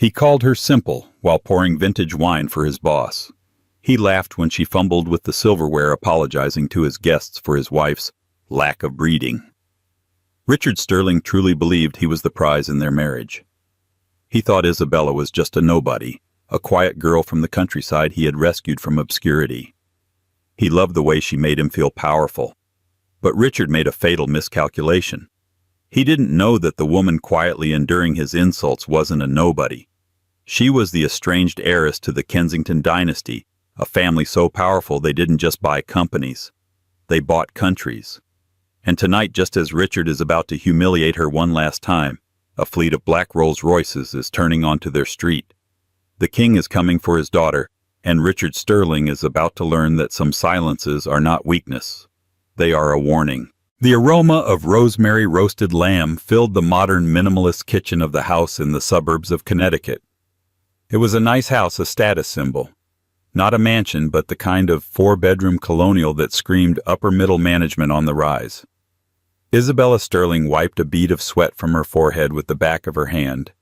He called her simple while pouring vintage wine for his boss. He laughed when she fumbled with the silverware, apologizing to his guests for his wife's lack of breeding. Richard Sterling truly believed he was the prize in their marriage. He thought Isabella was just a nobody, a quiet girl from the countryside he had rescued from obscurity. He loved the way she made him feel powerful. But Richard made a fatal miscalculation. He didn't know that the woman quietly enduring his insults wasn't a nobody. She was the estranged heiress to the Kensington dynasty, a family so powerful they didn't just buy companies. They bought countries. And tonight, just as Richard is about to humiliate her one last time, a fleet of black Rolls-Royces is turning onto their street. The king is coming for his daughter, and Richard Sterling is about to learn that some silences are not weakness. They are a warning. The aroma of rosemary roasted lamb filled the modern minimalist kitchen of the house in the suburbs of Connecticut. It was a nice house, a status symbol. Not a mansion, but the kind of four-bedroom colonial that screamed upper-middle management on the rise. Isabella Sterling wiped a bead of sweat from her forehead with the back of her hand.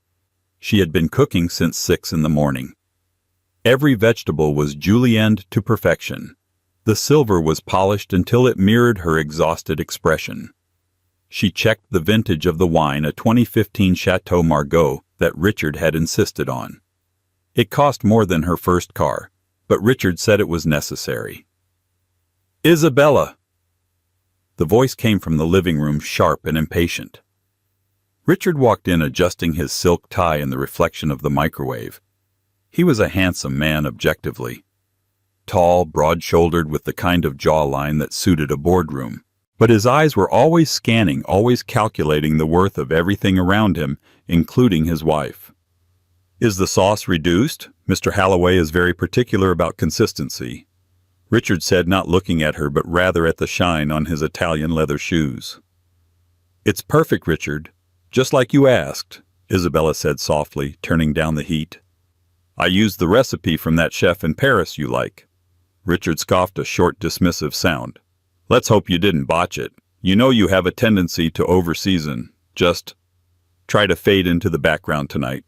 She had been cooking since 6 in the morning. Every vegetable was julienned to perfection. The silver was polished until it mirrored her exhausted expression. She checked the vintage of the wine, a 2015 Chateau Margaux that Richard had insisted on. It cost more than her first car, but Richard said it was necessary. "Isabella!" The voice came from the living room, sharp and impatient. Richard walked in, adjusting his silk tie in the reflection of the microwave. He was a handsome man objectively. Tall, broad-shouldered, with the kind of jawline that suited a boardroom. But his eyes were always scanning, always calculating the worth of everything around him, including his wife. "Is the sauce reduced? Mr. Halloway is very particular about consistency," Richard said, not looking at her but rather at the shine on his Italian leather shoes. "It's perfect, Richard. Just like you asked," Isabella said softly, turning down the heat. "I used the recipe from that chef in Paris you like." Richard scoffed, a short, dismissive sound. "Let's hope you didn't botch it. You know you have a tendency to over-season. Just try to fade into the background tonight."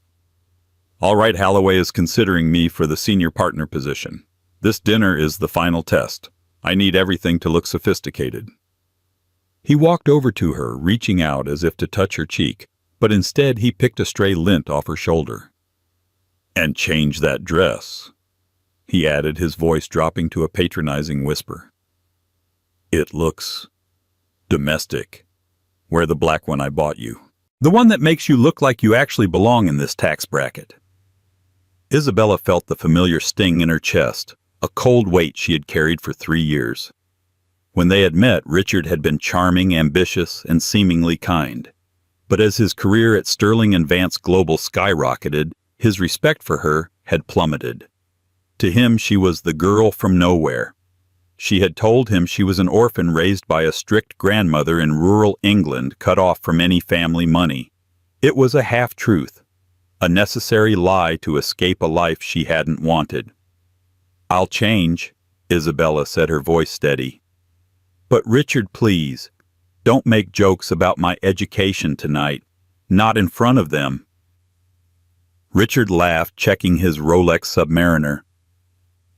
"All right, Halloway is considering me for the senior partner position. This dinner is the final test. I need everything to look sophisticated." He walked over to her, reaching out as if to touch her cheek, but instead he picked a stray lint off her shoulder. "And change that dress," he added, his voice dropping to a patronizing whisper. "It looks domestic. Wear the black one I bought you. The one that makes you look like you actually belong in this tax bracket." Isabella felt the familiar sting in her chest, a cold weight she had carried for 3 years. When they had met, Richard had been charming, ambitious, and seemingly kind. But as his career at Sterling and Vance Global skyrocketed, his respect for her had plummeted. To him, she was the girl from nowhere. She had told him she was an orphan raised by a strict grandmother in rural England, cut off from any family money. It was a half-truth, a necessary lie to escape a life she hadn't wanted. "I'll change," Isabella said, her voice steady. "But Richard, please, don't make jokes about my education tonight. Not in front of them." Richard laughed, checking his Rolex Submariner.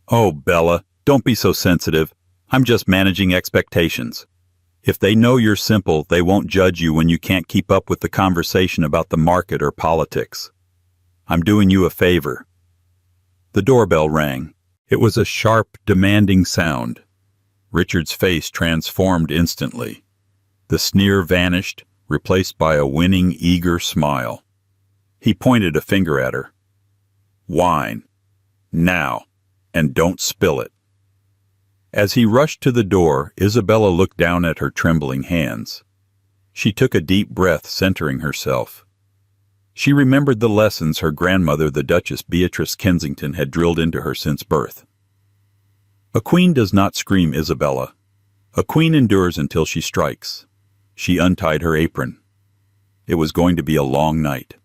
"Oh, Bella, don't be so sensitive. I'm just managing expectations. If they know you're simple, they won't judge you when you can't keep up with the conversation about the market or politics. I'm doing you a favor." The doorbell rang. It was a sharp, demanding sound. Richard's face transformed instantly. The sneer vanished, replaced by a winning, eager smile. He pointed a finger at her. "Wine. Now. And don't spill it." As he rushed to the door, Isabella looked down at her trembling hands. She took a deep breath, centering herself. She remembered the lessons her grandmother, the Duchess Beatrice Kensington, had drilled into her since birth. A queen does not scream, Isabella. A queen endures until she strikes. She untied her apron. It was going to be a long night.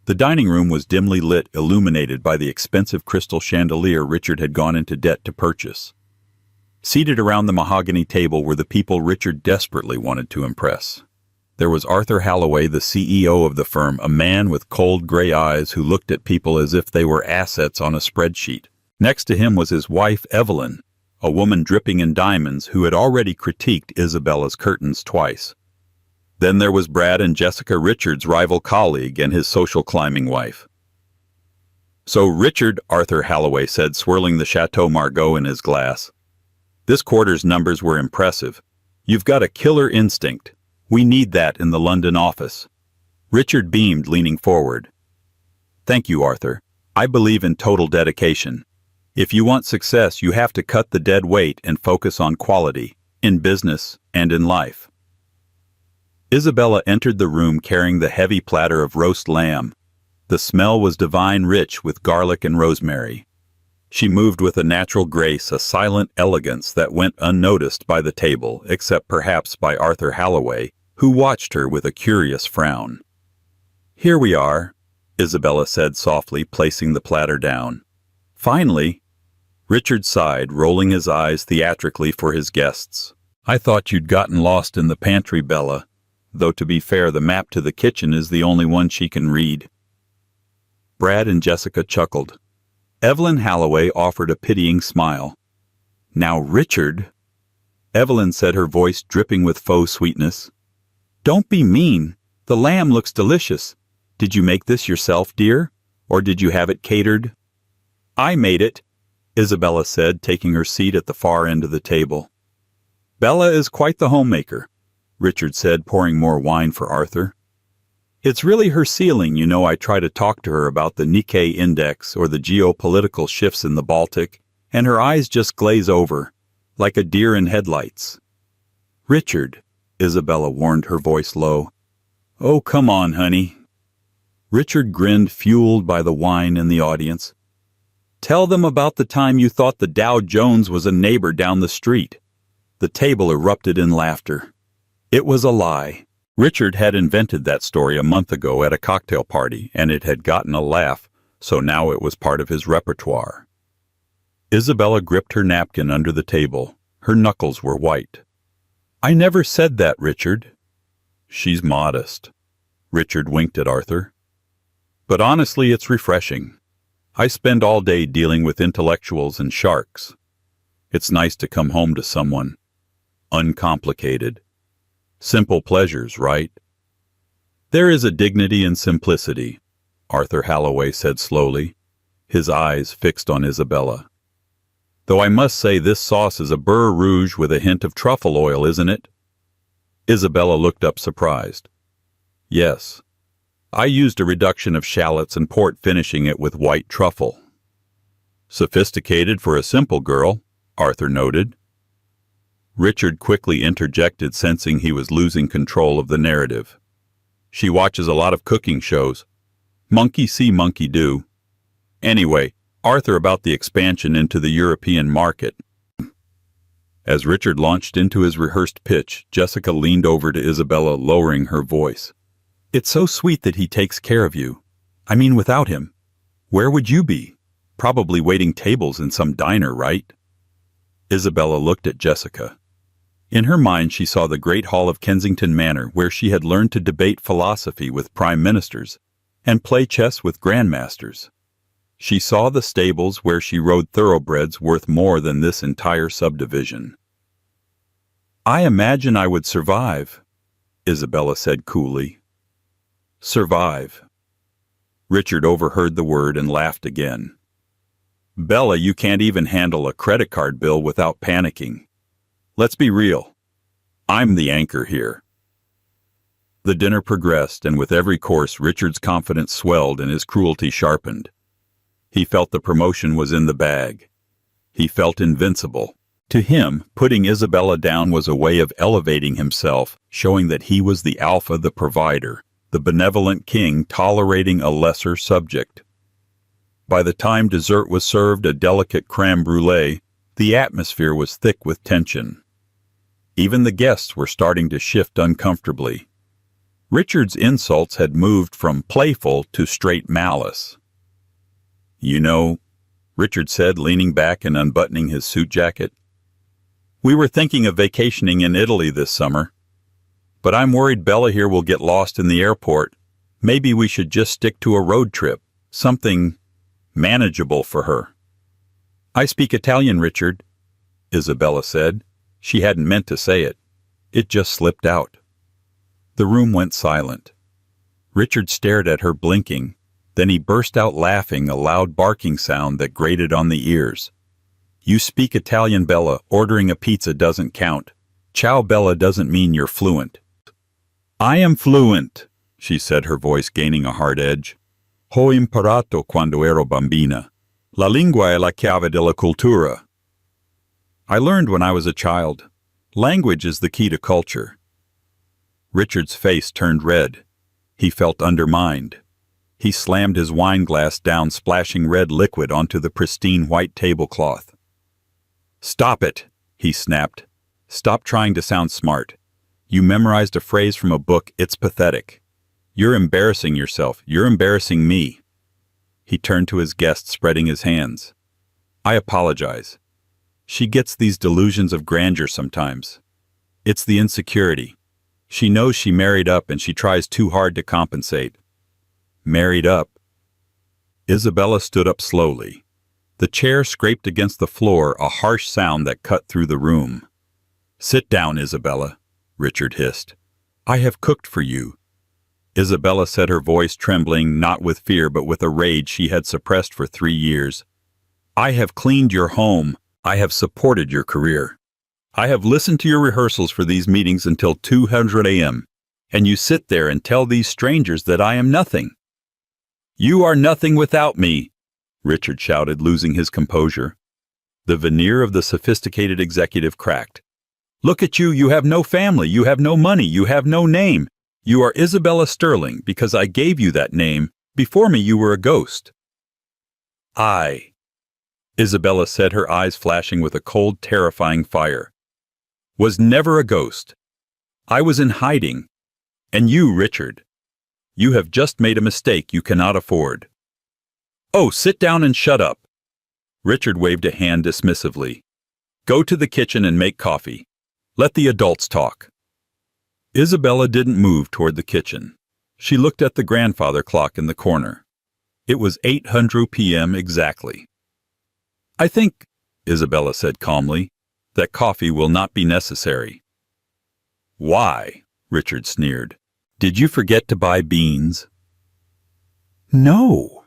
The dining room was dimly lit, illuminated by the expensive crystal chandelier Richard had gone into debt to purchase. Seated around the mahogany table were the people Richard desperately wanted to impress. There was Arthur Halloway, the CEO of the firm, a man with cold gray eyes who looked at people as if they were assets on a spreadsheet. Next to him was his wife, Evelyn, a woman dripping in diamonds who had already critiqued Isabella's curtains twice. Then there was Brad and Jessica, Richard's rival colleague and his social climbing wife. "So, Richard," Arthur Halloway said, swirling the Chateau Margaux in his glass. "This quarter's numbers were impressive. You've got a killer instinct. We need that in the London office." Richard beamed, leaning forward. "Thank you, Arthur. I believe in total dedication. If you want success, you have to cut the dead weight and focus on quality, in business and in life." Isabella entered the room carrying the heavy platter of roast lamb. The smell was divine, rich with garlic and rosemary. She moved with a natural grace, a silent elegance that went unnoticed by the table, except perhaps by Arthur Halloway, who watched her with a curious frown. "Here we are," Isabella said softly, placing the platter down. "Finally." Richard sighed, rolling his eyes theatrically for his guests. "I thought you'd gotten lost in the pantry, Bella. Though to be fair, the map to the kitchen is the only one she can read." Brad and Jessica chuckled. Evelyn Halloway offered a pitying smile. "Now, Richard," Evelyn said, her voice dripping with faux sweetness, "don't be mean. The lamb looks delicious. Did you make this yourself, dear? Or did you have it catered?" "I made it," Isabella said, taking her seat at the far end of the table. "Bella is quite the homemaker," Richard said, pouring more wine for Arthur. "It's really her ceiling, you know. I try to talk to her about the Nikkei index or the geopolitical shifts in the Baltic, and her eyes just glaze over, like a deer in headlights." "Richard," Isabella warned, her voice low. "Oh, come on, honey." Richard grinned, fueled by the wine in the audience. "Tell them about the time you thought the Dow Jones was a neighbor down the street." The table erupted in laughter. It was a lie. Richard had invented that story a month ago at a cocktail party, and it had gotten a laugh, so now it was part of his repertoire. Isabella gripped her napkin under the table. Her knuckles were white. "I never said that, Richard." "She's modest." Richard winked at Arthur. "But honestly, it's refreshing. I spend all day dealing with intellectuals and sharks. It's nice to come home to someone uncomplicated. Simple pleasures, right?" "There is a dignity in simplicity," Arthur Halloway said slowly, his eyes fixed on Isabella. "Though I must say this sauce is a beurre rouge with a hint of truffle oil, isn't it?" Isabella looked up surprised. "Yes. I used a reduction of shallots and port, finishing it with white truffle." "Sophisticated for a simple girl," Arthur noted. Richard quickly interjected, sensing he was losing control of the narrative. "She watches a lot of cooking shows. Monkey see, monkey do. Anyway, Arthur, about the expansion into the European market." As Richard launched into his rehearsed pitch, Jessica leaned over to Isabella, lowering her voice. "It's so sweet that he takes care of you. I mean, without him, where would you be? Probably waiting tables in some diner, right?" Isabella looked at Jessica. In her mind, she saw the great hall of Kensington Manor, where she had learned to debate philosophy with prime ministers and play chess with grandmasters. She saw the stables where she rode thoroughbreds worth more than this entire subdivision. "I imagine I would survive," Isabella said coolly. "Survive." Richard overheard the word and laughed again. "Bella, you can't even handle a credit card bill without panicking. Let's be real. I'm the anchor here." The dinner progressed, and with every course Richard's confidence swelled and his cruelty sharpened. He felt the promotion was in the bag. He felt invincible. To him, putting Isabella down was a way of elevating himself, showing that he was the alpha, the provider, the benevolent king tolerating a lesser subject. By the time dessert was served, a delicate crème brûlée, the atmosphere was thick with tension. Even the guests were starting to shift uncomfortably. Richard's insults had moved from playful to straight malice. "You know," Richard said, leaning back and unbuttoning his suit jacket, "we were thinking of vacationing in Italy this summer." But I'm worried Bella here will get lost in the airport. Maybe we should just stick to a road trip, something manageable for her. I speak Italian, Richard, Isabella said. She hadn't meant to say it. It just slipped out. The room went silent. Richard stared at her, blinking. Then he burst out laughing, a loud barking sound that grated on the ears. You speak Italian, Bella. Ordering a pizza doesn't count. Ciao, Bella doesn't mean you're fluent. I am fluent, she said, her voice gaining a hard edge. Ho imparato quando ero bambina. La lingua è la chiave della cultura. I learned when I was a child. Language is the key to culture. Richard's face turned red. He felt undermined. He slammed his wine glass down, splashing red liquid onto the pristine white tablecloth. Stop it, he snapped. Stop trying to sound smart. You memorized a phrase from a book. It's pathetic. You're embarrassing yourself. You're embarrassing me. He turned to his guest, spreading his hands. I apologize. She gets these delusions of grandeur sometimes. It's the insecurity. She knows she married up and she tries too hard to compensate. Married up? Isabella stood up slowly. The chair scraped against the floor, a harsh sound that cut through the room. Sit down, Isabella, Richard hissed. I have cooked for you. Isabella said, her voice trembling, not with fear but with a rage she had suppressed for 3 years. I have cleaned your home. I have supported your career. I have listened to your rehearsals for these meetings until 200 a.m., and you sit there and tell these strangers that I am nothing. You are nothing without me, Richard shouted, losing his composure. The veneer of the sophisticated executive cracked. Look at you, you have no family, you have no money, you have no name. You are Isabella Sterling because I gave you that name. Before me you were a ghost. Isabella said, her eyes flashing with a cold, terrifying fire, was never a ghost. I was in hiding. And you, Richard, you have just made a mistake you cannot afford. Oh, sit down and shut up. Richard waved a hand dismissively. Go to the kitchen and make coffee. Let the adults talk. Isabella didn't move toward the kitchen. She looked at the grandfather clock in the corner. It was 8:00 p.m. exactly. I think, Isabella said calmly, that coffee will not be necessary. Why? Richard sneered. Did you forget to buy beans? No,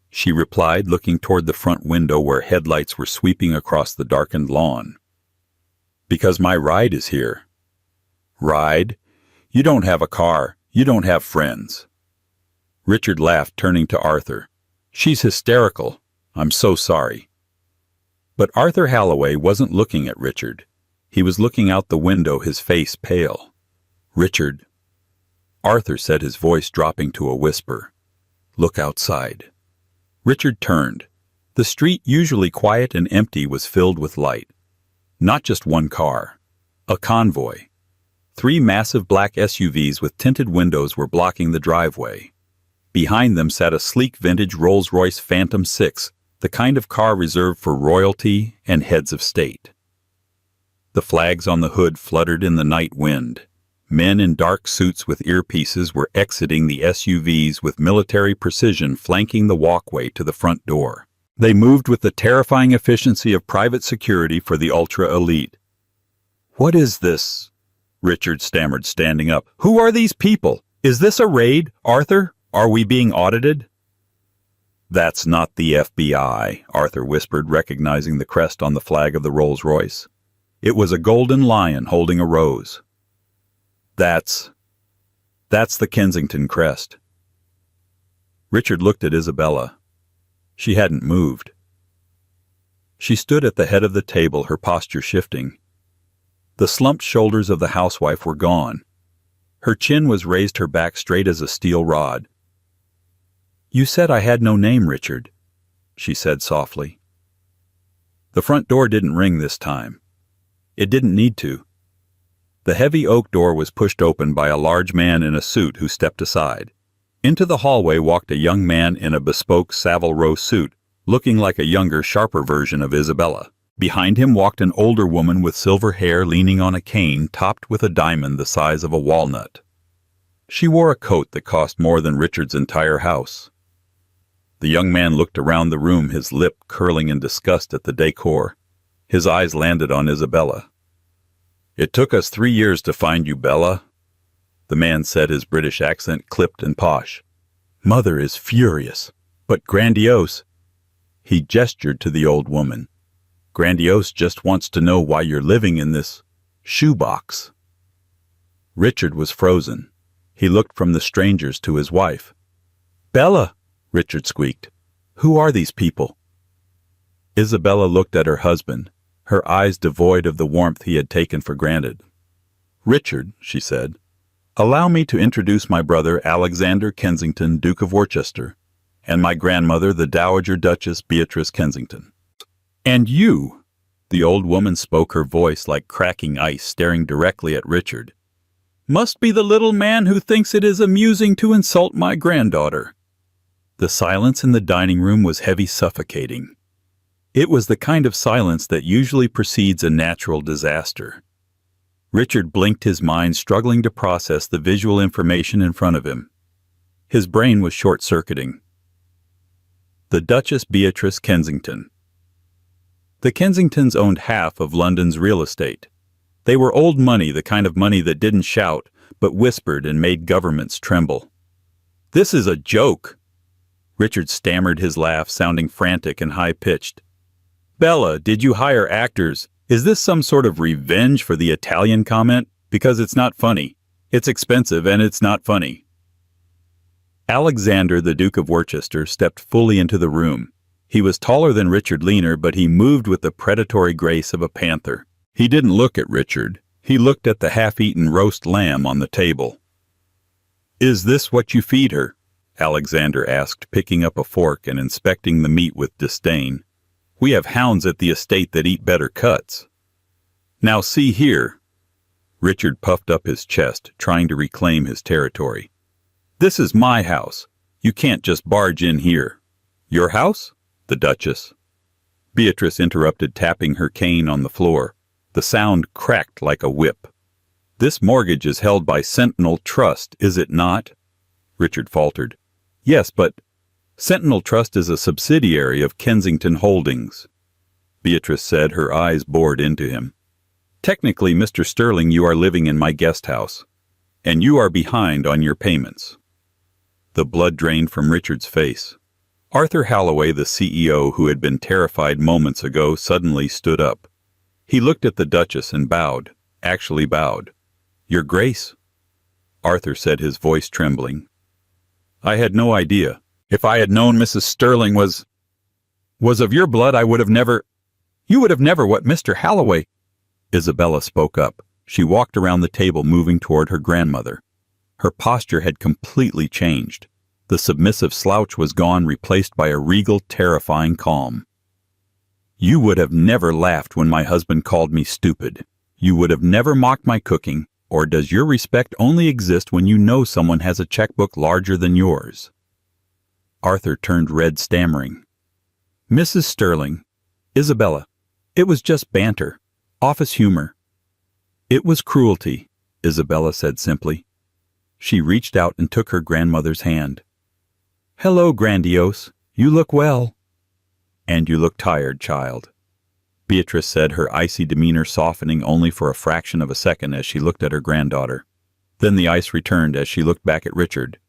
she replied, looking toward the front window where headlights were sweeping across the darkened lawn. Because my ride is here. Ride? You don't have a car. You don't have friends. Richard laughed, turning to Arthur. She's hysterical. I'm so sorry. But Arthur Halloway wasn't looking at Richard. He was looking out the window, his face pale. Richard, Arthur said, his voice dropping to a whisper. Look outside. Richard turned. The street, usually quiet and empty, was filled with light. Not just one car. A convoy. 3 massive black SUVs with tinted windows were blocking the driveway. Behind them sat a sleek vintage Rolls-Royce Phantom 6, the kind of car reserved for royalty and heads of state. The flags on the hood fluttered in the night wind. Men in dark suits with earpieces were exiting the SUVs with military precision, flanking the walkway to the front door. They moved with the terrifying efficiency of private security for the ultra-elite. What is this? Richard stammered, standing up. Who are these people? Is this a raid, Arthur? Are we being audited? That's not the FBI, Arthur whispered, recognizing the crest on the flag of the Rolls-Royce. It was a golden lion holding a rose. That's the Kensington crest. Richard looked at Isabella. She hadn't moved. She stood at the head of the table, her posture shifting. The slumped shoulders of the housewife were gone. Her chin was raised, her back straight as a steel rod. You said I had no name, Richard, she said softly. The front door didn't ring this time. It didn't need to. The heavy oak door was pushed open by a large man in a suit who stepped aside. Into the hallway walked a young man in a bespoke Savile Row suit, looking like a younger, sharper version of Isabella. Behind him walked an older woman with silver hair leaning on a cane topped with a diamond the size of a walnut. She wore a coat that cost more than Richard's entire house. The young man looked around the room, his lip curling in disgust at the decor. His eyes landed on Isabella. "It took us 3 years to find you, Bella," the man said, his British accent clipped and posh. "Mother is furious, but Grandiose—" He gestured to the old woman. "Grandiose just wants to know why you're living in this shoebox." Richard was frozen. He looked from the strangers to his wife. "Bella," Richard squeaked, "who are these people?" Isabella looked at her husband, her eyes devoid of the warmth he had taken for granted. "Richard," she said, "allow me to introduce my brother Alexander Kensington, Duke of Worcester, and my grandmother, the Dowager Duchess Beatrice Kensington. And you," the old woman spoke, her voice like cracking ice, staring directly at Richard, "must be the little man who thinks it is amusing to insult my granddaughter." The silence in the dining room was heavy, suffocating. It was the kind of silence that usually precedes a natural disaster. Richard blinked, his mind struggling to process the visual information in front of him. His brain was short-circuiting. The Duchess Beatrice Kensington. The Kensingtons owned half of London's real estate. They were old money, the kind of money that didn't shout, but whispered and made governments tremble. "This is a joke!" Richard stammered, his laugh sounding frantic and high-pitched. "Bella, did you hire actors? Is this some sort of revenge for the Italian comment? Because it's not funny. It's expensive and it's not funny." Alexander, the Duke of Worcester, stepped fully into the room. He was taller than Richard, leaner, but he moved with the predatory grace of a panther. He didn't look at Richard. He looked at the half-eaten roast lamb on the table. "Is this what you feed her?" Alexander asked, picking up a fork and inspecting the meat with disdain. "We have hounds at the estate that eat better cuts." "Now see here." Richard puffed up his chest, trying to reclaim his territory. "This is my house. You can't just barge in here." "Your house?" The Duchess. Beatrice interrupted, tapping her cane on the floor. The sound cracked like a whip. "This mortgage is held by Sentinel Trust, is it not?" Richard faltered. "Yes, but—" "Sentinel Trust is a subsidiary of Kensington Holdings," Beatrice said, her eyes bored into him. "Technically, Mr. Sterling, you are living in my guest house, and you are behind on your payments." The blood drained from Richard's face. Arthur Halloway, the CEO, who had been terrified moments ago, suddenly stood up. He looked at the Duchess and bowed, actually bowed. "Your Grace," Arthur said, his voice trembling. "I had no idea. If I had known Mrs. Sterling was of your blood, I would have never—" "You would have never what, Mr. Halloway?" Isabella spoke up. She walked around the table, moving toward her grandmother. Her posture had completely changed. The submissive slouch was gone, replaced by a regal, terrifying calm. "You would have never laughed when my husband called me stupid. You would have never mocked my cooking, or does your respect only exist when you know someone has a checkbook larger than yours?" Arthur turned red, stammering. "Mrs. Sterling, Isabella, it was just banter, office humor." "It was cruelty," Isabella said simply. She reached out and took her grandmother's hand. "Hello, Grandiose. You look well." "And you look tired, child," Beatrice said, her icy demeanor softening only for a fraction of a second as she looked at her granddaughter. Then the ice returned as she looked back at Richard.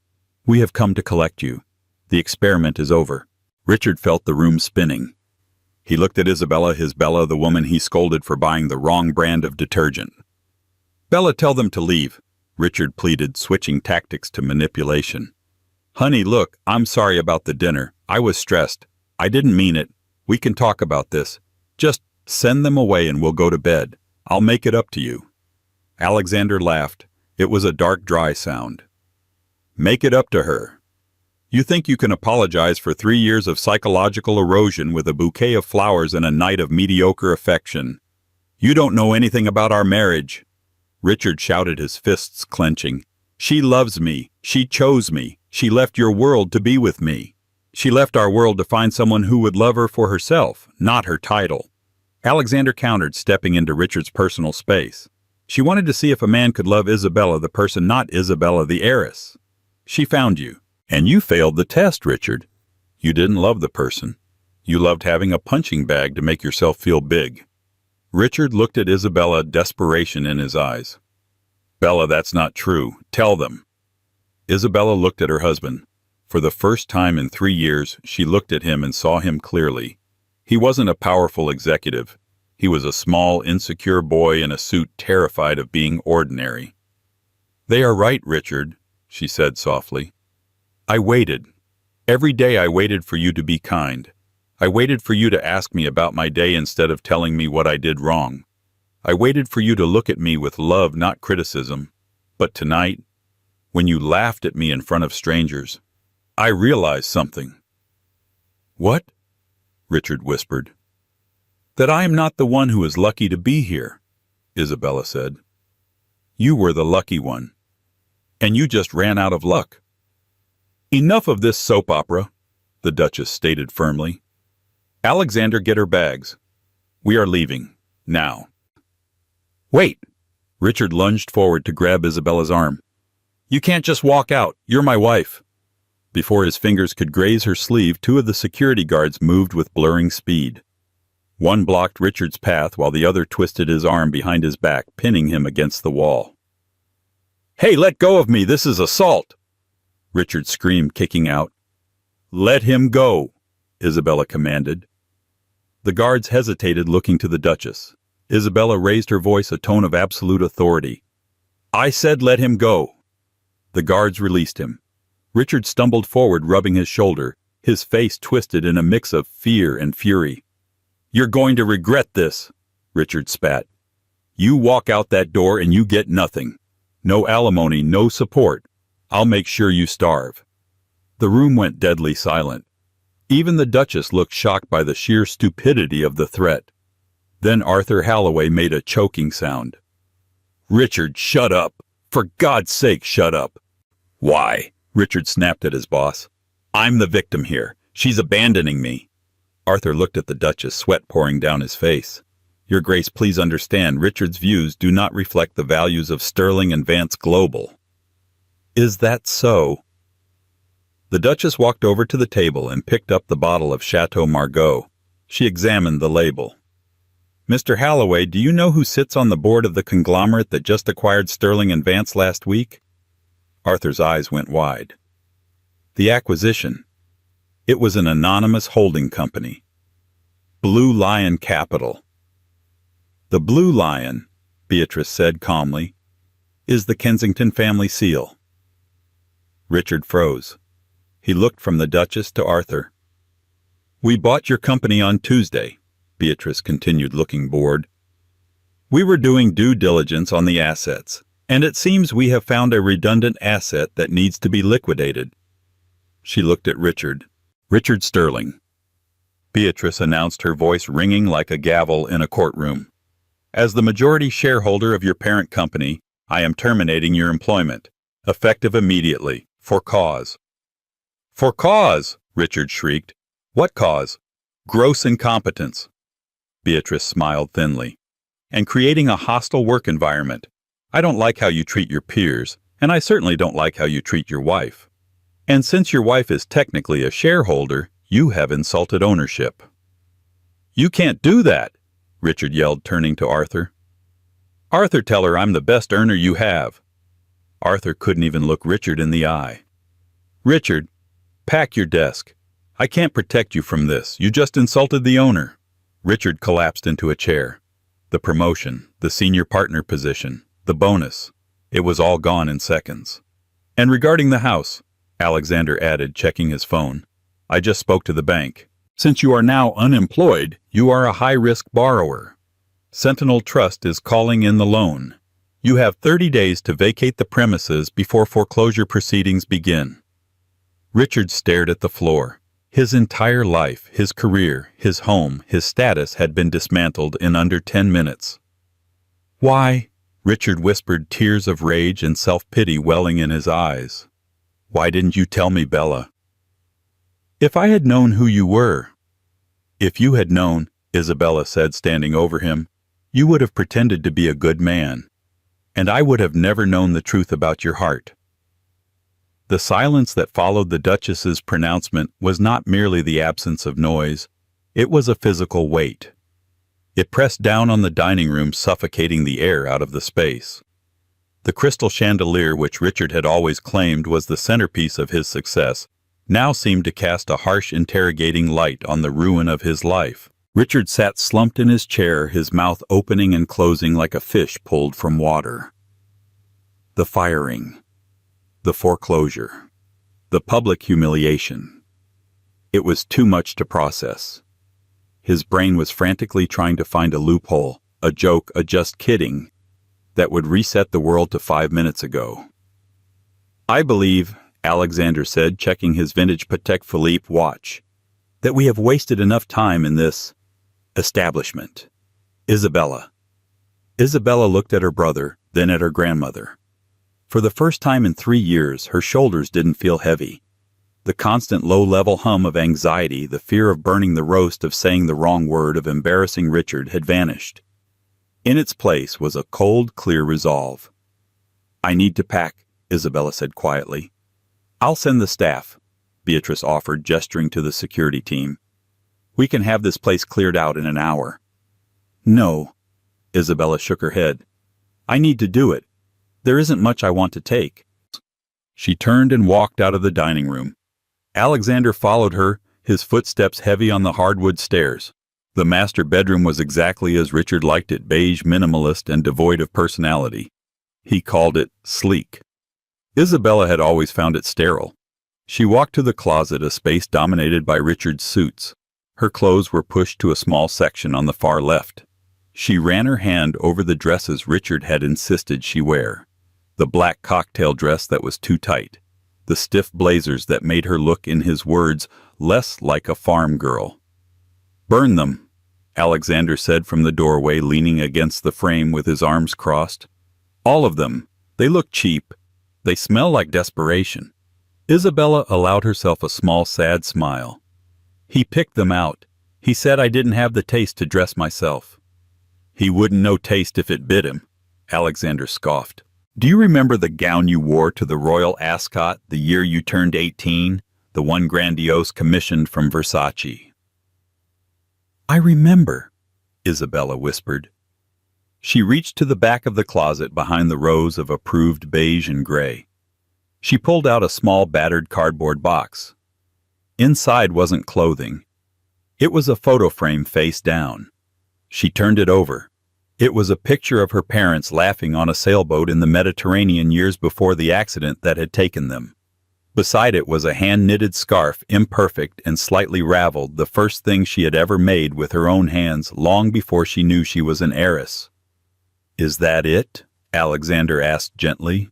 "We have come to collect you. The experiment is over." Richard felt the room spinning. He looked at Isabella, his Bella, the woman he scolded for buying the wrong brand of detergent. "Bella, tell them to leave," Richard pleaded, switching tactics to manipulation. "Honey, look, I'm sorry about the dinner. I was stressed. I didn't mean it. We can talk about this. Just send them away and we'll go to bed. I'll make it up to you." Alexander laughed. It was a dark, dry sound. "Make it up to her. You think you can apologize for 3 years of psychological erosion with a bouquet of flowers and a night of mediocre affection. You don't know anything about our marriage." Richard shouted, his fists clenching. "She loves me. She chose me. She left your world to be with me. She left our world to find someone who would love her for herself, not her title. Alexander countered, stepping into Richard's personal space. She wanted to see if a man could love Isabella the person, not Isabella the heiress. She found you, and you failed the test, Richard. You didn't love the person. You loved having a punching bag to make yourself feel big. Richard looked at Isabella, desperation in his eyes. Bella, that's not true. Tell them. Isabella looked at her husband. For the first time in 3 years, she looked at him and saw him clearly. He wasn't a powerful executive. He was a small, insecure boy in a suit, terrified of being ordinary. They are right, Richard, she said softly. I waited. Every day I waited for you to be kind. I waited for you to ask me about my day instead of telling me what I did wrong. I waited for you to look at me with love, not criticism. But tonight, when you laughed at me in front of strangers, I realized something. What? Richard whispered. That I am not the one who is lucky to be here, Isabella said. You were the lucky one. And you just ran out of luck. Enough of this soap opera, the Duchess stated firmly. Alexander, get her bags. We are leaving. Now. Wait! Richard lunged forward to grab Isabella's arm. You can't just walk out. You're my wife. Before his fingers could graze her sleeve, 2 of the security guards moved with blurring speed. One blocked Richard's path while the other twisted his arm behind his back, pinning him against the wall. Hey, let go of me! This is assault! Richard screamed, kicking out. Let him go, Isabella commanded. The guards hesitated, looking to the Duchess. Isabella raised her voice, a tone of absolute authority. I said let him go. The guards released him. Richard stumbled forward, rubbing his shoulder, his face twisted in a mix of fear and fury. You're going to regret this, Richard spat. You walk out that door and you get nothing. No alimony, no support. I'll make sure you starve. The room went deadly silent. Even the Duchess looked shocked by the sheer stupidity of the threat. Then Arthur Halloway made a choking sound. Richard, shut up. For God's sake, shut up. Why? Richard snapped at his boss. I'm the victim here. She's abandoning me. Arthur looked at the Duchess, sweat pouring down his face. Your Grace, please understand, Richard's views do not reflect the values of Sterling and Vance Global. Is that so? The Duchess walked over to the table and picked up the bottle of Chateau Margaux. She examined the label. Mr. Halloway, do you know who sits on the board of the conglomerate that just acquired Sterling and Vance last week? Arthur's eyes went wide. The acquisition. It was an anonymous holding company. Blue Lion Capital. The Blue Lion, Beatrice said calmly, is the Kensington family seal. Richard froze. He looked from the Duchess to Arthur. We bought your company on Tuesday, Beatrice continued, looking bored. We were doing due diligence on the assets, and it seems we have found a redundant asset that needs to be liquidated. She looked at Richard. Richard Sterling. Beatrice announced, her voice ringing like a gavel in a courtroom. As the majority shareholder of your parent company, I am terminating your employment, effective immediately, for cause. For cause, Richard shrieked. What cause? Gross incompetence. Beatrice smiled thinly. And creating a hostile work environment. I don't like how you treat your peers, and I certainly don't like how you treat your wife. And since your wife is technically a shareholder, you have insulted ownership. You can't do that, Richard yelled, turning to Arthur. Arthur, tell her I'm the best earner you have. Arthur couldn't even look Richard in the eye. Richard, pack your desk. I can't protect you from this. You just insulted the owner. Richard collapsed into a chair. The promotion, the senior partner position, the bonus. It was all gone in seconds. And regarding the house, Alexander added, checking his phone, I just spoke to the bank. Since you are now unemployed, you are a high-risk borrower. Sentinel Trust is calling in the loan. You have 30 days to vacate the premises before foreclosure proceedings begin. Richard stared at the floor. His entire life, his career, his home, his status had been dismantled in under 10 minutes. Why? Richard whispered, tears of rage and self-pity welling in his eyes. Why didn't you tell me, Bella? If I had known who you were. If you had known, Isabella said, standing over him. "You would have pretended to be a good man, and I would have never known the truth about your heart." The silence that followed the Duchess's pronouncement was not merely the absence of noise, it was a physical weight. It pressed down on the dining room, suffocating the air out of the space. The crystal chandelier, which Richard had always claimed was the centerpiece of his success, now seemed to cast a harsh, interrogating light on the ruin of his life. Richard sat slumped in his chair, his mouth opening and closing like a fish pulled from water. The firing, the foreclosure, the public humiliation. It was too much to process. His brain was frantically trying to find a loophole, a joke, a just kidding, that would reset the world to 5 minutes ago. "I believe," Alexander said, checking his vintage Patek Philippe watch, "that we have wasted enough time in this establishment. Isabella." Isabella looked at her brother, then at her grandmother. For the first time in 3 years, her shoulders didn't feel heavy. The constant low-level hum of anxiety, the fear of burning the roast, of saying the wrong word, of embarrassing Richard, had vanished. In its place was a cold, clear resolve. "I need to pack," Isabella said quietly. "I'll send the staff," Beatrice offered, gesturing to the security team. "We can have this place cleared out in an hour." "No," Isabella shook her head. "I need to do it. There isn't much I want to take." She turned and walked out of the dining room. Alexander followed her, his footsteps heavy on the hardwood stairs. The master bedroom was exactly as Richard liked it, beige, minimalist, and devoid of personality. He called it sleek. Isabella had always found it sterile. She walked to the closet, a space dominated by Richard's suits. Her clothes were pushed to a small section on the far left. She ran her hand over the dresses Richard had insisted she wear. The black cocktail dress that was too tight. The stiff blazers that made her look, in his words, less like a farm girl. "Burn them," Alexander said from the doorway, leaning against the frame with his arms crossed. "All of them. They look cheap. They smell like desperation." Isabella allowed herself a small, sad smile. "He picked them out. He said I didn't have the taste to dress myself." "He wouldn't know taste if it bit him," Alexander scoffed. "Do you remember the gown you wore to the Royal Ascot the year you turned 18, the one grandiose commissioned from Versace?" "I remember," Isabella whispered. She reached to the back of the closet behind the rows of approved beige and gray. She pulled out a small battered cardboard box. Inside wasn't clothing. It was a photo frame face down. She turned it over. It was a picture of her parents laughing on a sailboat in the Mediterranean years before the accident that had taken them. Beside it was a hand-knitted scarf, imperfect and slightly raveled, the first thing she had ever made with her own hands, long before she knew she was an heiress. "Is that it?" Alexander asked gently.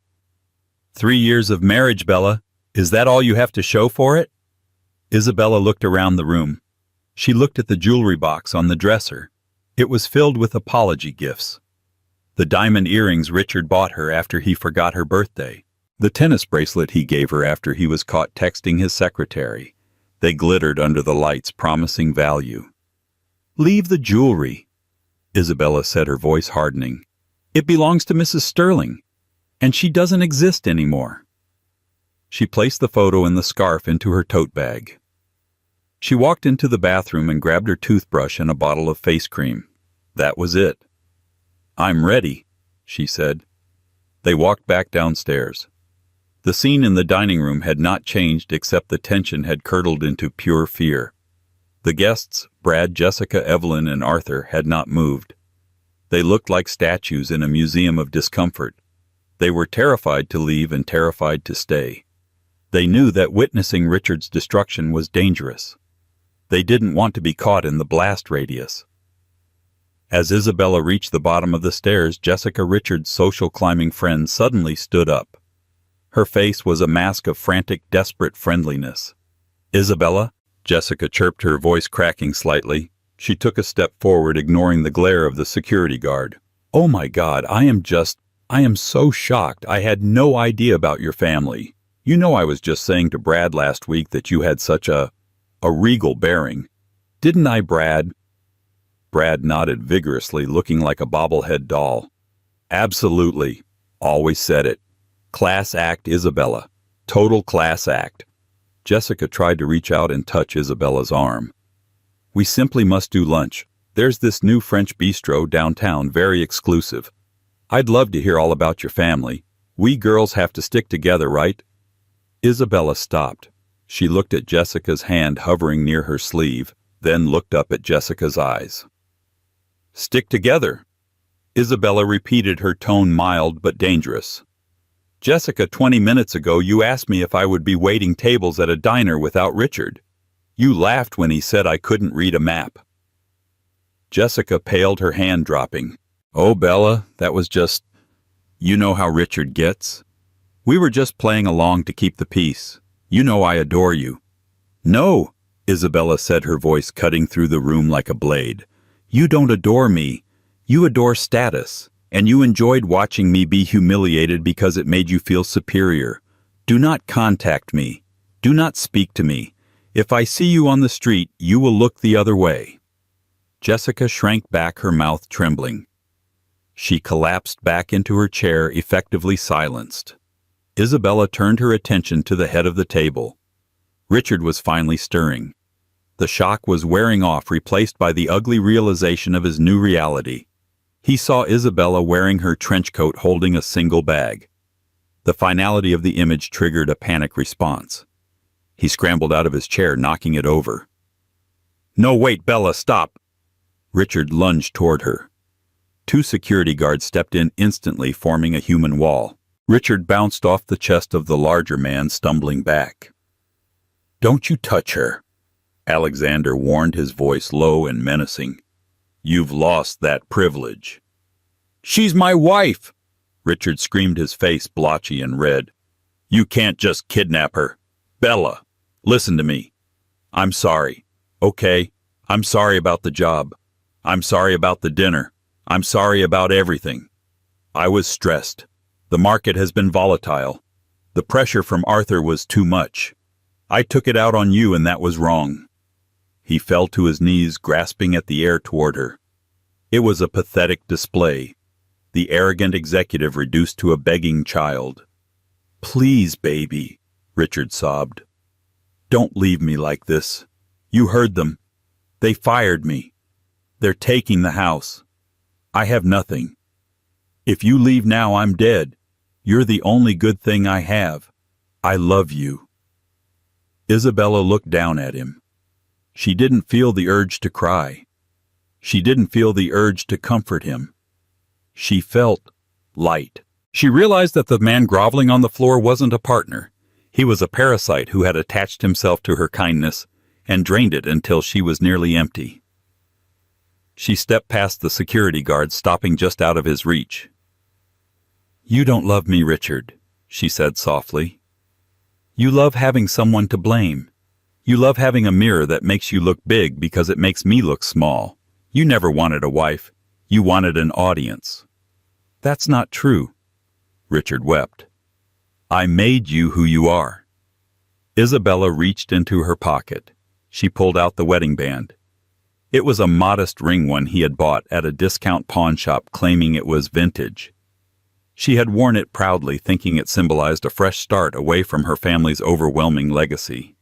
3 years of marriage, Bella. Is that all you have to show for it?" Isabella looked around the room. She looked at the jewelry box on the dresser. It was filled with apology gifts. The diamond earrings Richard bought her after he forgot her birthday. The tennis bracelet he gave her after he was caught texting his secretary. They glittered under the lights, promising value. "Leave the jewelry," Isabella said, her voice hardening. "It belongs to Mrs. Sterling, and she doesn't exist anymore." She placed the photo and the scarf into her tote bag. She walked into the bathroom and grabbed her toothbrush and a bottle of face cream. That was it. "I'm ready," she said. They walked back downstairs. The scene in the dining room had not changed, except the tension had curdled into pure fear. The guests, Brad, Jessica, Evelyn, and Arthur, had not moved. They looked like statues in a museum of discomfort. They were terrified to leave and terrified to stay. They knew that witnessing Richard's destruction was dangerous. They didn't want to be caught in the blast radius. As Isabella reached the bottom of the stairs, Jessica, Richard's social climbing friend, suddenly stood up. Her face was a mask of frantic, desperate friendliness. "Isabella?" Jessica chirped, her voice cracking slightly. She took a step forward, ignoring the glare of the security guard. "Oh my God, I am so shocked. I had no idea about your family. You know, I was just saying to Brad last week that you had such a regal bearing. Didn't I, Brad?" Brad nodded vigorously, looking like a bobblehead doll. Absolutely. Always said it. Class act, Isabella. Total class act. Jessica tried to reach out and touch Isabella's arm. We simply must do lunch. There's this new French bistro downtown, very exclusive. I'd love to hear all about your family. We girls have to stick together, right? Isabella stopped. She looked at Jessica's hand hovering near her sleeve, then looked up at Jessica's eyes. Stick together. Isabella repeated, her tone mild but dangerous. Jessica, 20 minutes ago you asked me if I would be waiting tables at a diner without Richard. You laughed when he said I couldn't read a map. Jessica paled, her hand dropping. Oh, Bella, that was just... You know how Richard gets. We were just playing along to keep the peace. You know I adore you. No, Isabella said, her voice cutting through the room like a blade. You don't adore me. You adore status, and you enjoyed watching me be humiliated because it made you feel superior. Do not contact me. Do not speak to me. If I see you on the street, you will look the other way. Jessica shrank back, her mouth trembling. She collapsed back into her chair, effectively silenced. Isabella turned her attention to the head of the table. Richard was finally stirring. The shock was wearing off, replaced by the ugly realization of his new reality. He saw Isabella wearing her trench coat, holding a single bag. The finality of the image triggered a panic response. He scrambled out of his chair, knocking it over. No, wait, Bella, stop! Richard lunged toward her. 2 security guards stepped in instantly, forming a human wall. Richard bounced off the chest of the larger man, stumbling back. Don't you touch her, Alexander warned, his voice low and menacing. You've lost that privilege. She's my wife! Richard screamed, his face blotchy and red. You can't just kidnap her. Bella, listen to me. I'm sorry, okay? I'm sorry about the job. I'm sorry about the dinner. I'm sorry about everything. I was stressed. The market has been volatile. The pressure from Arthur was too much. I took it out on you, and that was wrong. He fell to his knees, grasping at the air toward her. It was a pathetic display. The arrogant executive reduced to a begging child. Please, baby, Richard sobbed. Don't leave me like this. You heard them. They fired me. They're taking the house. I have nothing. If you leave now, I'm dead. You're the only good thing I have. I love you. Isabella looked down at him. She didn't feel the urge to cry. She didn't feel the urge to comfort him. She felt light. She realized that the man groveling on the floor wasn't a partner. He was a parasite who had attached himself to her kindness and drained it until she was nearly empty. She stepped past the security guard, stopping just out of his reach. You don't love me, Richard, she said softly. You love having someone to blame. You love having a mirror that makes you look big because it makes me look small. You never wanted a wife. You wanted an audience. That's not true. Richard wept. I made you who you are. Isabella reached into her pocket. She pulled out the wedding band. It was a modest ring one he had bought at a discount pawn shop, claiming it was vintage. She had worn it proudly, thinking it symbolized a fresh start away from her family's overwhelming legacy.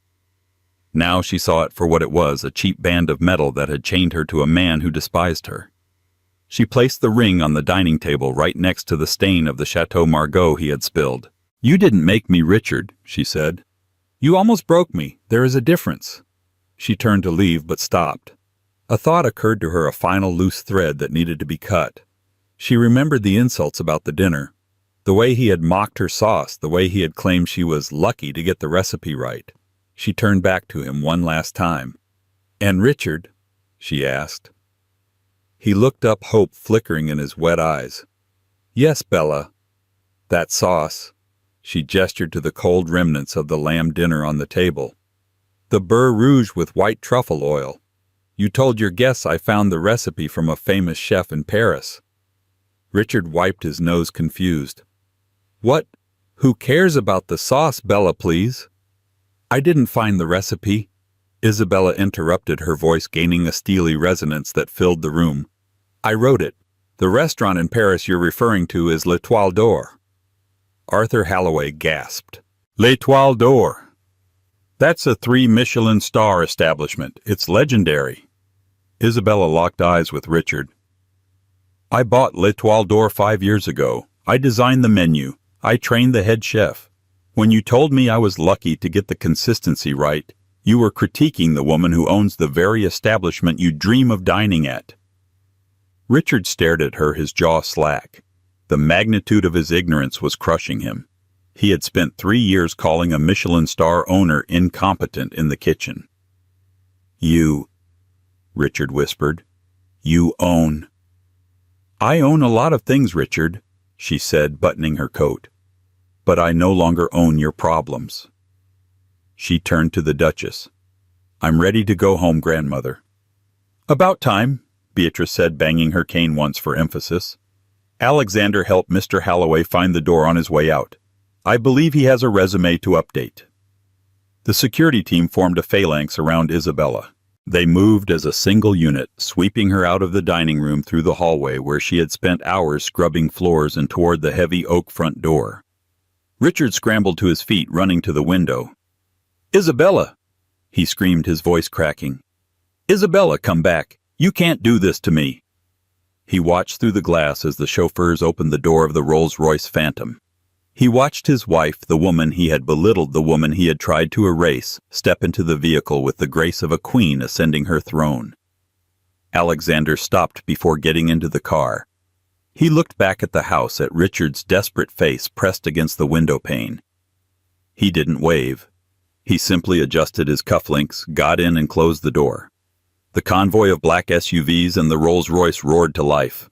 Now she saw it for what it was, a cheap band of metal that had chained her to a man who despised her. She placed the ring on the dining table right next to the stain of the Chateau Margaux he had spilled. You didn't make me, Richard, she said. You almost broke me. There is a difference. She turned to leave, but stopped. A thought occurred to her, a final loose thread that needed to be cut. She remembered the insults about the dinner, the way he had mocked her sauce, the way he had claimed she was lucky to get the recipe right. She turned back to him one last time. And Richard? She asked. He looked up, hope flickering in his wet eyes. Yes, Bella. That sauce. She gestured to the cold remnants of the lamb dinner on the table. The beurre rouge with white truffle oil. You told your guests I found the recipe from a famous chef in Paris. Richard wiped his nose, confused. What? Who cares about the sauce, Bella, please? I didn't find the recipe. Isabella interrupted, her voice gaining a steely resonance that filled the room. I wrote it. The restaurant in Paris you're referring to is L'Étoile d'Or. Arthur Halloway gasped. L'Étoile d'Or. That's a 3-Michelin star establishment. It's legendary. Isabella locked eyes with Richard. I bought L'Étoile d'Or 5 years ago. I designed the menu. I trained the head chef. When you told me I was lucky to get the consistency right, you were critiquing the woman who owns the very establishment you dream of dining at. Richard stared at her, his jaw slack. The magnitude of his ignorance was crushing him. He had spent 3 years calling a Michelin star owner incompetent in the kitchen. You, Richard whispered, you own. I own a lot of things, Richard, she said, buttoning her coat. But I no longer own your problems. She turned to the Duchess. I'm ready to go home, grandmother. About time, Beatrice said, banging her cane once for emphasis. Alexander helped Mr. Halloway find the door on his way out. I believe he has a resume to update. The security team formed a phalanx around Isabella. They moved as a single unit, sweeping her out of the dining room through the hallway where she had spent hours scrubbing floors and toward the heavy oak front door. Richard scrambled to his feet, running to the window. Isabella! He screamed, his voice cracking. Isabella, come back! You can't do this to me! He watched through the glass as the chauffeurs opened the door of the Rolls-Royce Phantom. He watched his wife, the woman he had belittled, the woman he had tried to erase, step into the vehicle with the grace of a queen ascending her throne. Alexander stopped before getting into the car. He looked back at the house, at Richard's desperate face pressed against the window pane. He didn't wave. He simply adjusted his cufflinks, got in and closed the door. The convoy of black SUVs and the Rolls-Royce roared to life.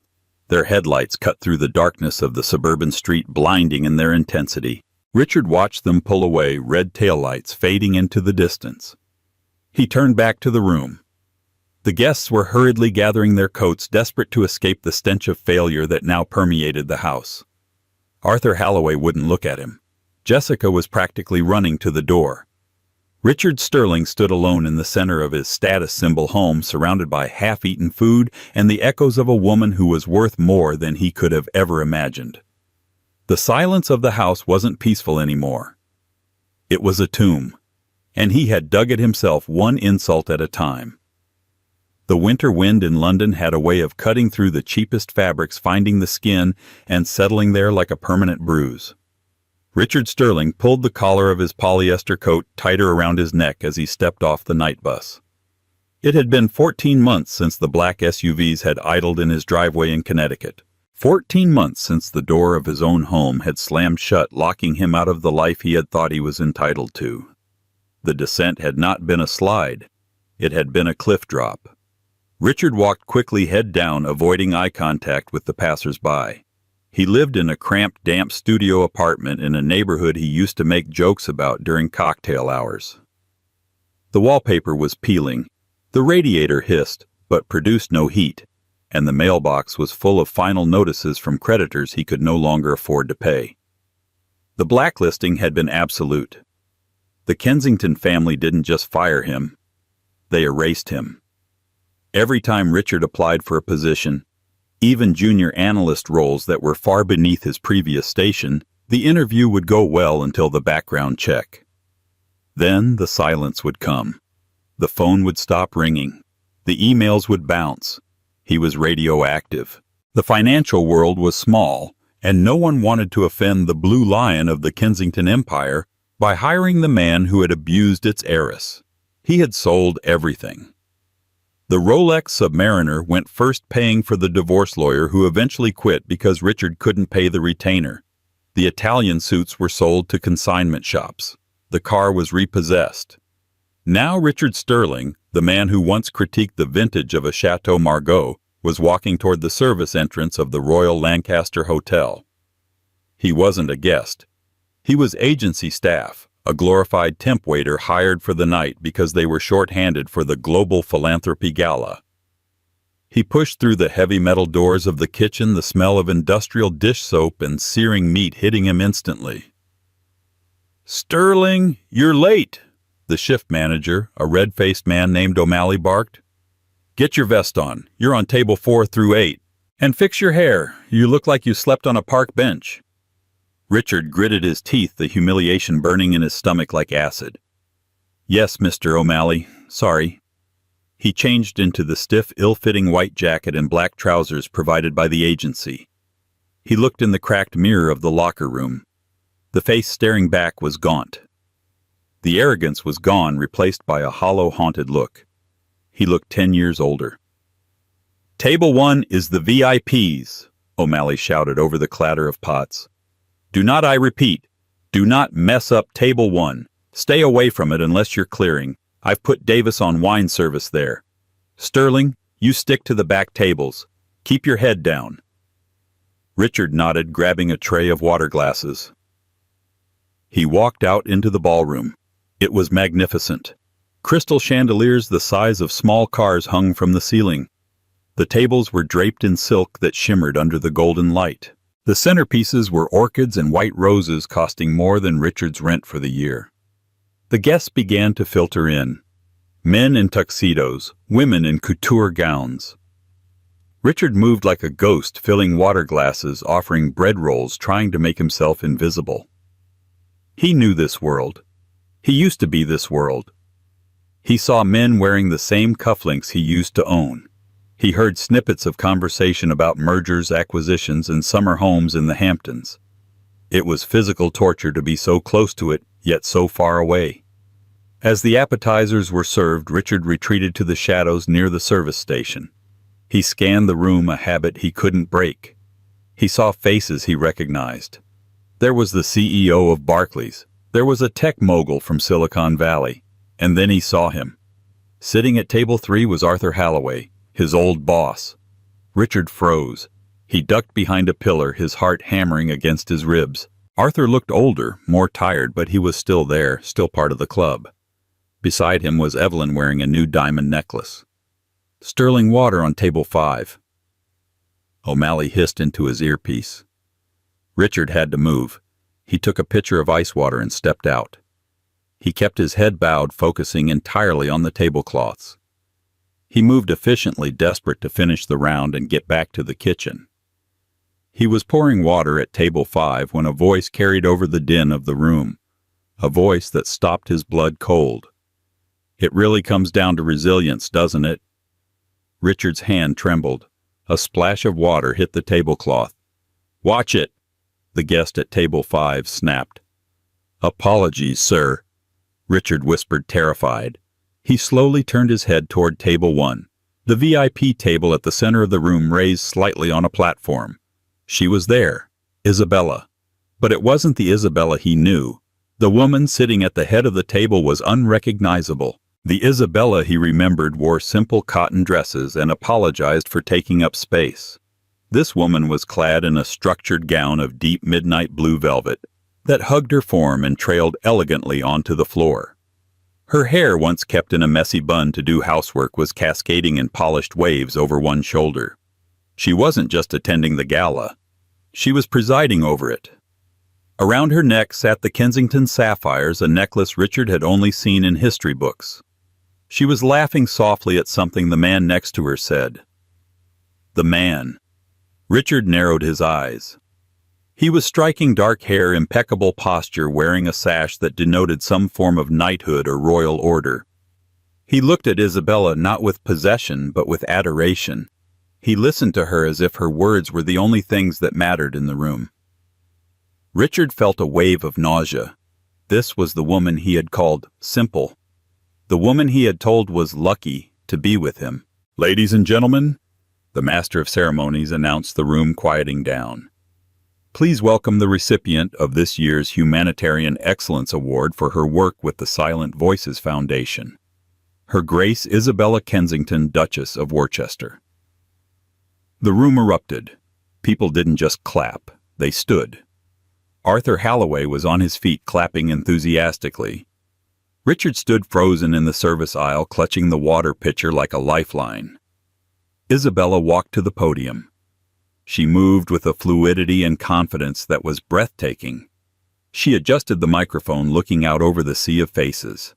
Their headlights cut through the darkness of the suburban street, blinding in their intensity. Richard watched them pull away, red taillights fading into the distance. He turned back to the room. The guests were hurriedly gathering their coats, desperate to escape the stench of failure that now permeated the house. Arthur Halloway wouldn't look at him. Jessica was practically running to the door. Richard Sterling stood alone in the center of his status symbol home, surrounded by half-eaten food and the echoes of a woman who was worth more than he could have ever imagined. The silence of the house wasn't peaceful anymore. It was a tomb, and he had dug it himself, one insult at a time. The winter wind in London had a way of cutting through the cheapest fabrics, finding the skin, and settling there like a permanent bruise. Richard Sterling pulled the collar of his polyester coat tighter around his neck as he stepped off the night bus. It had been 14 months since the black SUVs had idled in his driveway in Connecticut. 14 months since the door of his own home had slammed shut, locking him out of the life he had thought he was entitled to. The descent had not been a slide. It had been a cliff drop. Richard walked quickly, head down, avoiding eye contact with the passers-by. He lived in a cramped, damp studio apartment in a neighborhood he used to make jokes about during cocktail hours. The wallpaper was peeling. The radiator hissed, but produced no heat, and the mailbox was full of final notices from creditors he could no longer afford to pay. The blacklisting had been absolute. The Kensington family didn't just fire him. They erased him. Every time Richard applied for a position, even junior analyst roles that were far beneath his previous station, the interview would go well until the background check. Then the silence would come. The phone would stop ringing. The emails would bounce. He was radioactive. The financial world was small, and no one wanted to offend the blue lion of the Kensington Empire by hiring the man who had abused its heiress. He had sold everything. The Rolex Submariner went first, paying for the divorce lawyer who eventually quit because Richard couldn't pay the retainer. The Italian suits were sold to consignment shops. The car was repossessed. Now Richard Sterling, the man who once critiqued the vintage of a Chateau Margaux, was walking toward the service entrance of the Royal Lancaster Hotel. He wasn't a guest. He was agency staff, a glorified temp waiter hired for the night because they were short-handed for the Global Philanthropy Gala. He pushed through the heavy metal doors of the kitchen, the smell of industrial dish soap and searing meat hitting him instantly. "Sterling, you're late," The shift manager, a red-faced man named O'Malley, barked. "Get your vest on. You're on table 4 through 8. And fix your hair. You look like you slept on a park bench." Richard gritted his teeth, the humiliation burning in his stomach like acid. "Yes, Mr. O'Malley. Sorry." He changed into the stiff, ill-fitting white jacket and black trousers provided by the agency. He looked in the cracked mirror of the locker room. The face staring back was gaunt. The arrogance was gone, replaced by a hollow, haunted look. He looked 10 years older. "Table 1 is the VIPs," O'Malley shouted over the clatter of pots. "Do not, I repeat, do not mess up table 1. Stay away from it unless you're clearing. I've put Davis on wine service there. Sterling, you stick to the back tables. Keep your head down." Richard nodded, grabbing a tray of water glasses. He walked out into the ballroom. It was magnificent. Crystal chandeliers the size of small cars hung from the ceiling. The tables were draped in silk that shimmered under the golden light. The centerpieces were orchids and white roses costing more than Richard's rent for the year. The guests began to filter in. Men in tuxedos, women in couture gowns. Richard moved like a ghost, filling water glasses, offering bread rolls, trying to make himself invisible. He knew this world. He used to be this world. He saw men wearing the same cufflinks he used to own. He heard snippets of conversation about mergers, acquisitions, and summer homes in the Hamptons. It was physical torture to be so close to it, yet so far away. As the appetizers were served, Richard retreated to the shadows near the service station. He scanned the room, a habit he couldn't break. He saw faces he recognized. There was the CEO of Barclays. There was a tech mogul from Silicon Valley. And then he saw him. Sitting at table 3 was Arthur Halloway, his old boss. Richard froze. He ducked behind a pillar, his heart hammering against his ribs. Arthur looked older, more tired, but he was still there, still part of the club. Beside him was Evelyn wearing a new diamond necklace. "Sterling water on table 5. O'Malley hissed into his earpiece. Richard had to move. He took a pitcher of ice water and stepped out. He kept his head bowed, focusing entirely on the tablecloths. He moved efficiently, desperate to finish the round and get back to the kitchen. He was pouring water at table 5 when a voice carried over the din of the room, a voice that stopped his blood cold. "It really comes down to resilience, doesn't it?" Richard's hand trembled. A splash of water hit the tablecloth. "Watch it!" the guest at table 5 snapped. "Apologies, sir," Richard whispered, terrified. He slowly turned his head toward table 1, the VIP table at the center of the room, raised slightly on a platform. She was there, Isabella. But it wasn't the Isabella he knew. The woman sitting at the head of the table was unrecognizable. The Isabella he remembered wore simple cotton dresses and apologized for taking up space. This woman was clad in a structured gown of deep midnight blue velvet that hugged her form and trailed elegantly onto the floor. Her hair, once kept in a messy bun to do housework, was cascading in polished waves over one shoulder. She wasn't just attending the gala. She was presiding over it. Around her neck sat the Kensington sapphires, a necklace Richard had only seen in history books. She was laughing softly at something the man next to her said. The man. Richard narrowed his eyes. He was striking dark hair, impeccable posture, wearing a sash that denoted some form of knighthood or royal order. He looked at Isabella not with possession, but with adoration. He listened to her as if her words were the only things that mattered in the room. Richard felt a wave of nausea. This was the woman he had called simple. The woman he had told was lucky to be with him. "Ladies and gentlemen," the master of ceremonies announced, the room quieting down. "Please welcome the recipient of this year's Humanitarian Excellence Award for her work with the Silent Voices Foundation, Her Grace Isabella Kensington, Duchess of Worcester." The room erupted. People didn't just clap, they stood. Arthur Halloway was on his feet, clapping enthusiastically. Richard stood frozen in the service aisle, clutching the water pitcher like a lifeline. Isabella walked to the podium. She moved with a fluidity and confidence that was breathtaking. She adjusted the microphone, looking out over the sea of faces.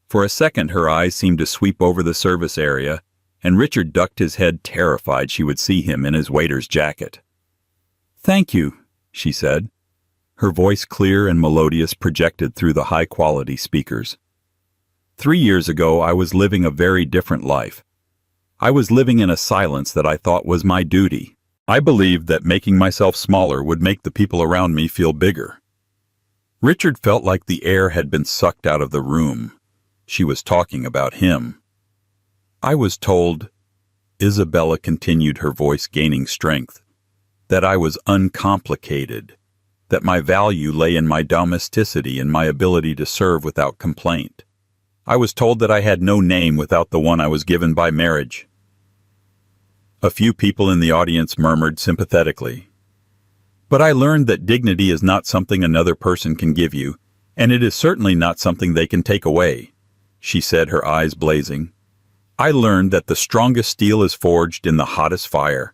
For a second her eyes seemed to sweep over the service area, and Richard ducked his head, terrified she would see him in his waiter's jacket. "Thank you," she said. Her voice, clear and melodious, projected through the high-quality speakers. 3 years ago I was living a very different life. I was living in a silence that I thought was my duty. I believed that making myself smaller would make the people around me feel bigger. Richard felt like the air had been sucked out of the room. She was talking about him. "I was told," Isabella continued, her voice gaining strength, "that I was uncomplicated, that my value lay in my domesticity and my ability to serve without complaint. I was told that I had no name without the one I was given by marriage." A few people in the audience murmured sympathetically. "But I learned that dignity is not something another person can give you, and it is certainly not something they can take away," she said, her eyes blazing. "I learned that the strongest steel is forged in the hottest fire.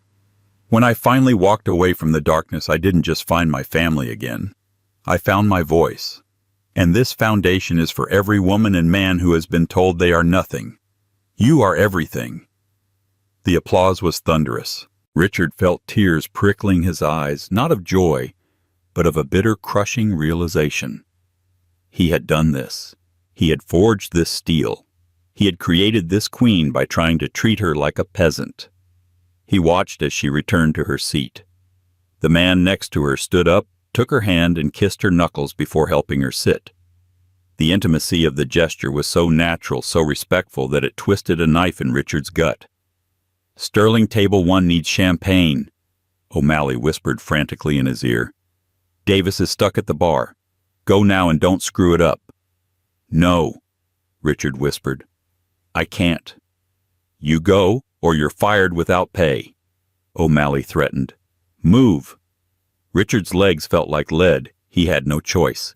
When I finally walked away from the darkness, I didn't just find my family again. I found my voice. And this foundation is for every woman and man who has been told they are nothing. You are everything." The applause was thunderous. Richard felt tears prickling his eyes, not of joy, but of a bitter, crushing realization. He had done this. He had forged this steel. He had created this queen by trying to treat her like a peasant. He watched as she returned to her seat. The man next to her stood up, took her hand, and kissed her knuckles before helping her sit. The intimacy of the gesture was so natural, so respectful, that it twisted a knife in Richard's gut. "Sterling Table 1 needs champagne," O'Malley whispered frantically in his ear. "Davis is stuck at the bar. Go now and don't screw it up." "No," Richard whispered. "I can't." "You go, or you're fired without pay," O'Malley threatened. "Move." Richard's legs felt like lead. He had no choice.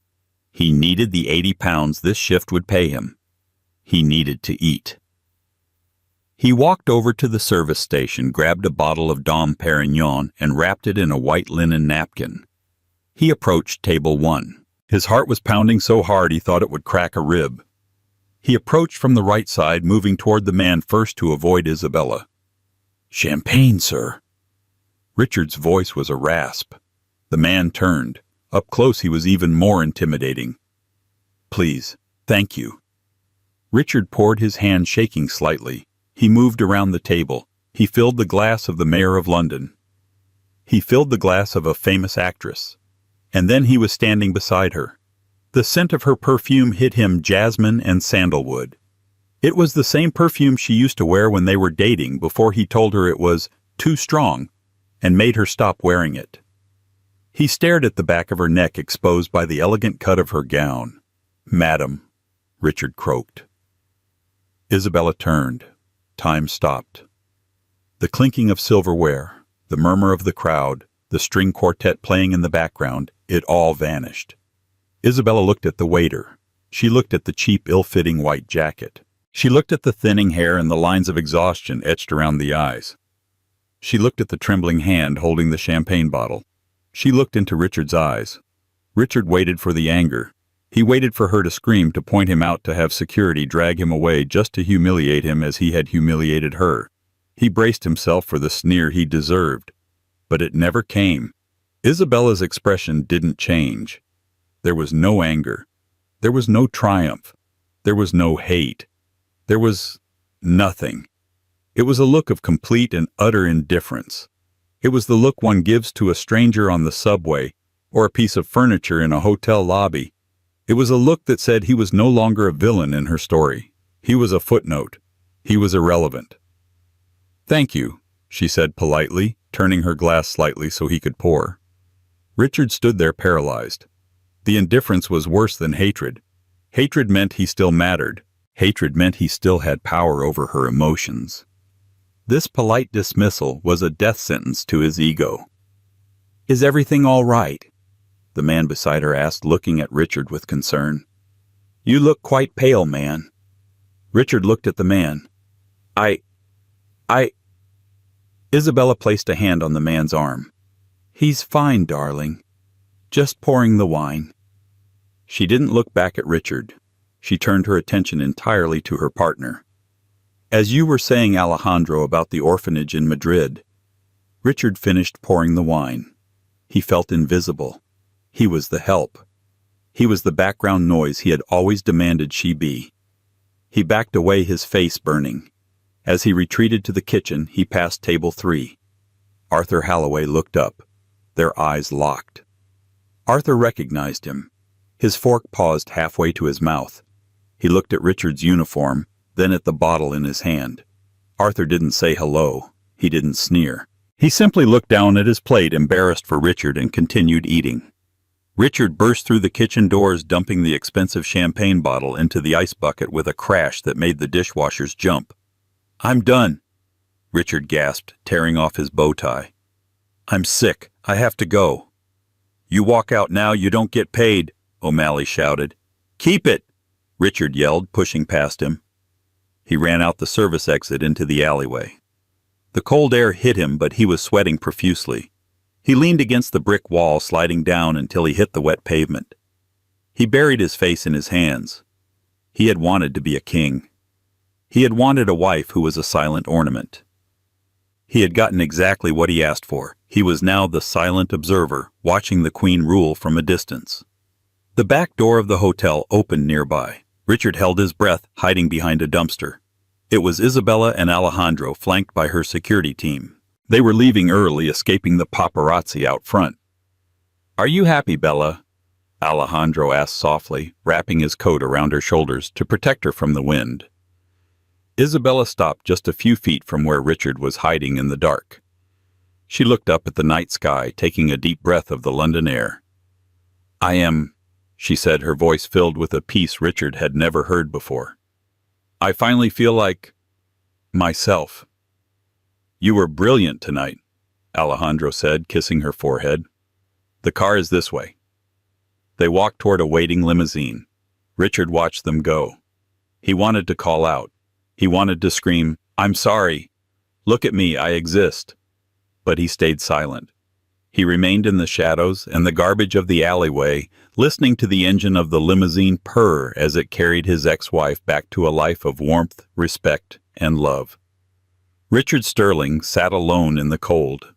He needed the 80 pounds this shift would pay him. He needed to eat. He walked over to the service station, grabbed a bottle of Dom Perignon, and wrapped it in a white linen napkin. He approached table 1. His heart was pounding so hard he thought it would crack a rib. He approached from the right side, moving toward the man first to avoid Isabella. "Champagne, sir." Richard's voice was a rasp. The man turned. Up close he was even more intimidating. "Please, thank you." Richard poured, his hand shaking slightly. He moved around the table. He filled the glass of the Mayor of London. He filled the glass of a famous actress. And then he was standing beside her. The scent of her perfume hit him, jasmine and sandalwood. It was the same perfume she used to wear when they were dating, before he told her it was too strong and made her stop wearing it. He stared at the back of her neck, exposed by the elegant cut of her gown. "Madam," Richard croaked. Isabella turned. Time stopped. The clinking of silverware, the murmur of the crowd, the string quartet playing in the background, it all vanished. Isabella looked at the waiter. She looked at the cheap, ill-fitting white jacket. She looked at the thinning hair and the lines of exhaustion etched around the eyes. She looked at the trembling hand holding the champagne bottle. She looked into Richard's eyes. Richard waited for the anger. He waited for her to scream, to point him out, to have security drag him away, just to humiliate him as he had humiliated her. He braced himself for the sneer he deserved. But it never came. Isabella's expression didn't change. There was no anger. There was no triumph. There was no hate. There was nothing. It was a look of complete and utter indifference. It was the look one gives to a stranger on the subway or a piece of furniture in a hotel lobby. It was a look that said he was no longer a villain in her story. He was a footnote. He was irrelevant. "Thank you," she said politely, turning her glass slightly so he could pour. Richard stood there paralyzed. The indifference was worse than hatred. Hatred meant he still mattered. Hatred meant he still had power over her emotions. This polite dismissal was a death sentence to his ego. "Is everything all right?" the man beside her asked, looking at Richard with concern. "You look quite pale, man." Richard looked at the man. I... Isabella placed a hand on the man's arm. "He's fine, darling. Just pouring the wine." She didn't look back at Richard. She turned her attention entirely to her partner. As you were saying, Alejandro, about the orphanage in Madrid. Richard finished pouring the wine. He felt invisible. He was the help. He was the background noise he had always demanded she be. He backed away, his face burning. As he retreated to the kitchen, he passed table 3. Arthur Halloway looked up. Their eyes locked. Arthur recognized him. His fork paused halfway to his mouth. He looked at Richard's uniform, then at the bottle in his hand. Arthur didn't say hello. He didn't sneer. He simply looked down at his plate, embarrassed for Richard, and continued eating. Richard burst through the kitchen doors, dumping the expensive champagne bottle into the ice bucket with a crash that made the dishwashers jump. "I'm done," Richard gasped, tearing off his bow tie. "I'm sick. I have to go." "You walk out now, you don't get paid," O'Malley shouted. "Keep it," Richard yelled, pushing past him. He ran out the service exit into the alleyway. The cold air hit him, but he was sweating profusely. He leaned against the brick wall, sliding down until he hit the wet pavement. He buried his face in his hands. He had wanted to be a king. He had wanted a wife who was a silent ornament. He had gotten exactly what he asked for. He was now the silent observer, watching the queen rule from a distance. The back door of the hotel opened nearby. Richard held his breath, hiding behind a dumpster. It was Isabella and Alejandro, flanked by her security team. They were leaving early, escaping the paparazzi out front. "Are you happy, Bella?" Alejandro asked softly, wrapping his coat around her shoulders to protect her from the wind. Isabella stopped just a few feet from where Richard was hiding in the dark. She looked up at the night sky, taking a deep breath of the London air. "I am," she said, her voice filled with a peace Richard had never heard before. "I finally feel like myself." "You were brilliant tonight," Alejandro said, kissing her forehead. "The car is this way." They walked toward a waiting limousine. Richard watched them go. He wanted to call out. He wanted to scream, "I'm sorry. Look at me, I exist." But he stayed silent. He remained in the shadows and the garbage of the alleyway, listening to the engine of the limousine purr as it carried his ex-wife back to a life of warmth, respect, and love. Richard Sterling sat alone in the cold.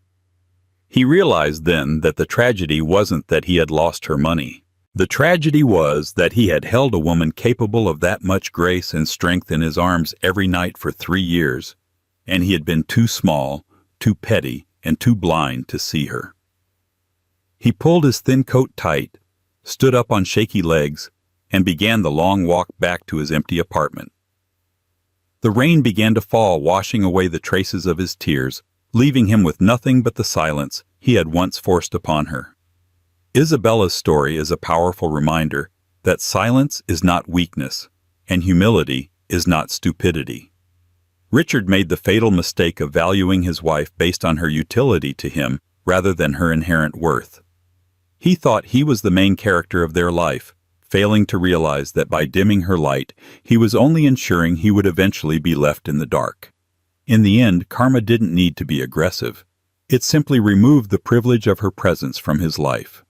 He realized then that the tragedy wasn't that he had lost her money. The tragedy was that he had held a woman capable of that much grace and strength in his arms every night for 3 years, and he had been too small, too petty, and too blind to see her. He pulled his thin coat tight, stood up on shaky legs, and began the long walk back to his empty apartment. The rain began to fall, washing away the traces of his tears, leaving him with nothing but the silence he had once forced upon her. Isabella's story is a powerful reminder that silence is not weakness, and humility is not stupidity. Richard made the fatal mistake of valuing his wife based on her utility to him rather than her inherent worth. He thought he was the main character of their life, failing to realize that by dimming her light, he was only ensuring he would eventually be left in the dark. In the end, karma didn't need to be aggressive. It simply removed the privilege of her presence from his life.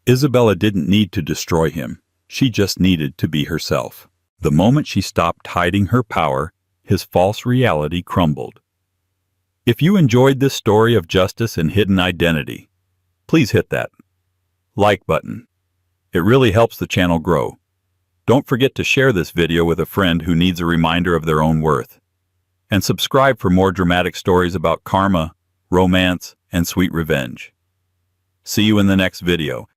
Isabella didn't need to destroy him. She just needed to be herself. The moment she stopped hiding her power, his false reality crumbled. If you enjoyed this story of justice and hidden identity, please hit that like button. It really helps the channel grow. Don't forget to share this video with a friend who needs a reminder of their own worth. And subscribe for more dramatic stories about karma, romance, and sweet revenge. See you in the next video.